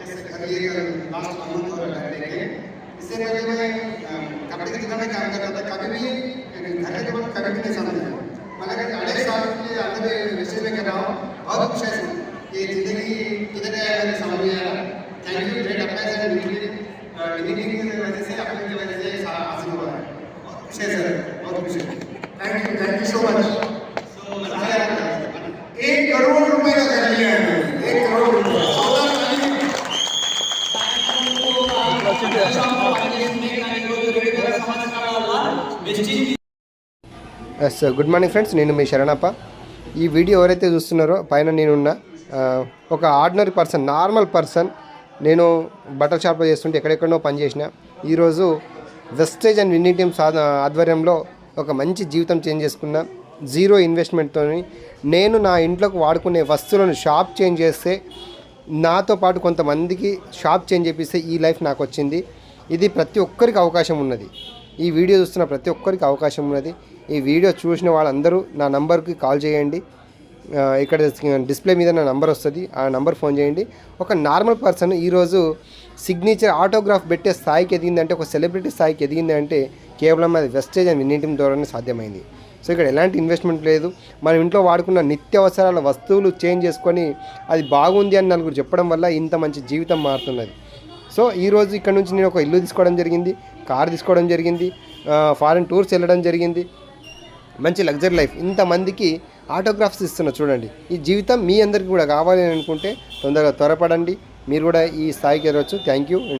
कैसे घर लिए लास्ट मंथ हो रहा है देखिए। इससे पहले मैं कपड़े की दुकान में काम करता था, कभी भी घर के लोग कभी भी नहीं समझा, मगर 2.5 साल के अंदर विषय में कर रहा हूँ। बहुत खुश है ये जिंदगी किधर है मैंने समझ में आया। Thank you great applies and meeting की वजह से आपकी वजह से सारा हासिल हुआ है। बहुत खुश है सर, बहुत खुश है। Thank you so much. 1 crore रुपए का कर लिया है, 1 करोड़ रुपए। ఎస్ గుడ్ మార్నింగ్ ఫ్రెండ్స్, నేను మీ శరణప్ప. ఈ వీడియో ఎవరైతే చూస్తున్నారో పైన నేనున్న ఒక ఆర్డినరీ పర్సన్, నార్మల్ పర్సన్. నేను బట్టల షాప్లో చేస్తుంటే ఎక్కడెక్కడో పనిచేసిన ఈరోజు వెస్టేజ్ అండ్ విన్నింగ్ టీమ్స్ ఆధ్వర్యంలో ఒక మంచి జీవితం చేంజ్ చేసుకున్నా. జీరో ఇన్వెస్ట్మెంట్తో నేను నా ఇంట్లోకి వాడుకునే వస్తువులను షాప్ చేంజ్ చేస్తే, నాతో పాటు కొంతమందికి షాప్ చేంజ్ చేపిస్తే ఈ లైఫ్ నాకు వచ్చింది. ఇది ప్రతి ఒక్కరికి అవకాశం ఉన్నది. ఈ వీడియో చూస్తున్న ప్రతి ఒక్కరికి అవకాశం ఉన్నది. ఈ వీడియో చూసిన వాళ్ళందరూ నా నంబర్కి కాల్ చేయండి. ఇక్కడ డిస్ప్లే మీద నా నంబర్ వస్తుంది, ఆ నంబర్ ఫోన్ చేయండి. ఒక నార్మల్ పర్సన్ ఈరోజు సిగ్నేచర్ ఆటోగ్రాఫ్ పెట్టే స్థాయికి ఎదిగిందంటే, ఒక సెలబ్రిటీ స్థాయికి ఎదిగిందంటే కేవలం అది వెస్టేజ్ అండ్ విన్నింగ్ టీమ్ ద్వారానే సాధ్యమైంది. సో ఇక్కడ ఎలాంటి ఇన్వెస్ట్మెంట్ లేదు. మనం ఇంట్లో వాడుకున్న నిత్యావసరాల వస్తువులు చేంజ్ చేసుకొని అది బాగుంది అని నలుగురు చెప్పడం వల్ల ఇంత మంచి జీవితం మారుతున్నది. సో ఈరోజు ఇక్కడ నుంచి నేను ఒక ఇల్లు తీసుకోవడం జరిగింది, కార్ తీసుకోవడం జరిగింది, ఫారెన్ టూర్స్ వెళ్ళడం జరిగింది. మంచి లగ్జరీ లైఫ్. ఇంతమందికి ఆటోగ్రాఫ్స్ ఇస్తున్నా చూడండి. ఈ జీవితం మీ అందరికీ కూడా కావాలి అని అనుకుంటే తొందరగా త్వరపడండి, మీరు కూడా ఈ స్థాయికి ఎరవచ్చు. Thank you.